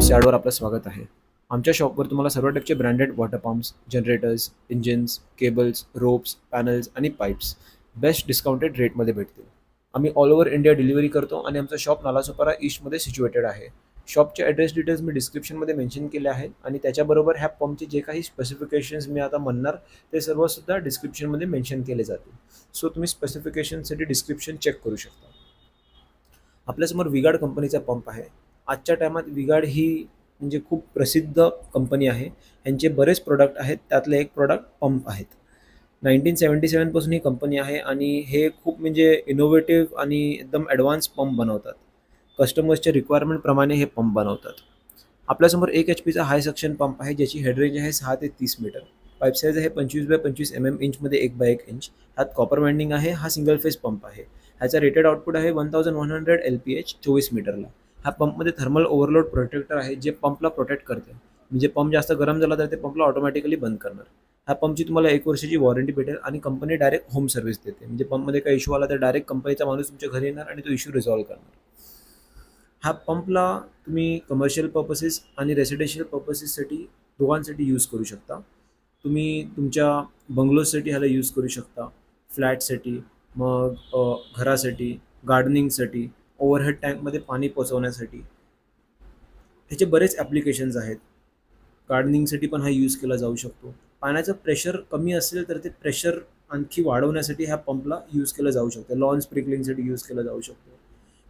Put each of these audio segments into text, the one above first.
Pumps यार्डवर आपलं स्वागत आहे. आमच्या शॉपवर तुम्हाला सर्व टाईपचे branded water pumps, generators, engines, cables, ropes, panels आणि पाईप्स बेस्ट डिस्काउंटेड रेटमध्ये भेटतील. आम्ही ऑल ओव्हर इंडिया डिलिव्हरी करतो आणि आमचं शॉप नालासोपारा ईस्टमध्ये सिच्युएटेड आहे. शॉपचे ॲड्रेस डिटेल्स मी डिस्क्रिप्शनमध्ये मेन्शन केले आहेत आणि त्याच्याबरोबर ह्या पंपचे जे काही स्पेसिफिकेशन्स मी आता म्हणणार ते सर्वसुद्धा डिस्क्रिप्शनमध्ये मेन्शन केले जातील. सो तुम्ही स्पेसिफिकेशनसाठी डिस्क्रिप्शन चेक करू शकता. आपल्यासमोर विगार्ड कंपनीचा पंप आहे. आजच्या टायमात विगार्ड ही म्हणजे खूप प्रसिद्ध कंपनी आहे. यांचे बरेच प्रोडक्ट आहेत, त्यातले एक प्रोडक्ट पंप आहेत. 1977पासून ही कंपनी आहे आणि हे खूप म्हणजे इनोव्हेटिव्ह आणि एकदम ॲडव्हान्स पंप बनवतात. कस्टमर्सच्या रिक्वायरमेंटप्रमाणे हे पंप बनवतात. आपल्यासमोर 1 HP हाय सक्शन पंप आहे, ज्याची हेड रेंज आहे 6 ते 30 मीटर. पाईप साईज आहे 25 बाय 25 mm इंचमध्ये 1 बाय 1 इंच. ह्यात कॉपर वाइंडिंग आहे. हा सिंगल फेज पंप आहे. ह्याचा रेटेड आउटपुट आहे 1100 LPH 24 मीटरला. ह्या पंपमध्ये थर्मल ओव्हरलोड प्रोटेक्टर आहे, जे पंपला प्रोटेक्ट करते. म्हणजे पंप जास्त गरम झाला तर ते पंपला ऑटोमॅटिकली बंद करणार. ह्या पंपची तुम्हाला 1 वर्षाची वॉरंटी भेटेल आणि कंपनी डायरेक्ट होम सर्व्हिस देते. म्हणजे पंपमध्ये काही इश्यू आला तर डायरेक्ट कंपनीचा माणूस तुमच्या घरी येणार आणि तो इश्यू रिझॉल्व्ह करणार. ह्या पंपला तुम्ही कमर्शियल पर्पसेस आणि रेसिडेन्शियल पर्पसेससाठी दोघांसाठी यूज करू शकता. तुम्ही तुमच्या बंगलोजसाठी ह्याला यूज करू शकता, फ्लॅटसाठी, मग घरासाठी, गार्डनिंगसाठी, ओव्हरहेड टँकमध्ये पाणी पोचवण्यासाठी. ह्याचे बरेच ॲप्लिकेशन्स आहेत. गार्डनिंगसाठी पण हा यूज केला जाऊ शकतो. पाण्याचं प्रेशर कमी असेल तर ते प्रेशर आणखी वाढवण्यासाठी ह्या पंपला यूज केलं जाऊ शकतं. लॉन स्प्रिंकलिंगसाठी यूज केलं जाऊ शकतो.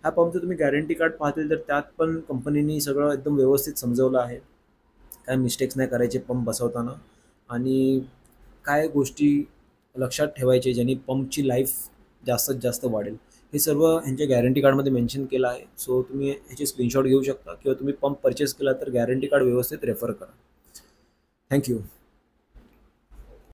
ह्या पंपचं तुम्ही गॅरंटी कार्ड पाहतील तर त्यात पण कंपनीने सगळं एकदम व्यवस्थित समजवलं आहे. काय मिस्टेक्स नाही करायचे पंप बसवताना आणि काय गोष्टी लक्षात ठेवायचे ज्यांनी पंपची लाईफ जास्तीत जास्त वाढेल, हे सर्व ह्यांच्या गॅरंटी कार्डमध्ये मेन्शन केलं आहे. सो तुम्ही ह्याचे स्क्रीनशॉट घेऊ शकता किंवा तुम्ही पंप परचेस केला तर गॅरंटी कार्ड व्यवस्थित रेफर करा. थँक्यू.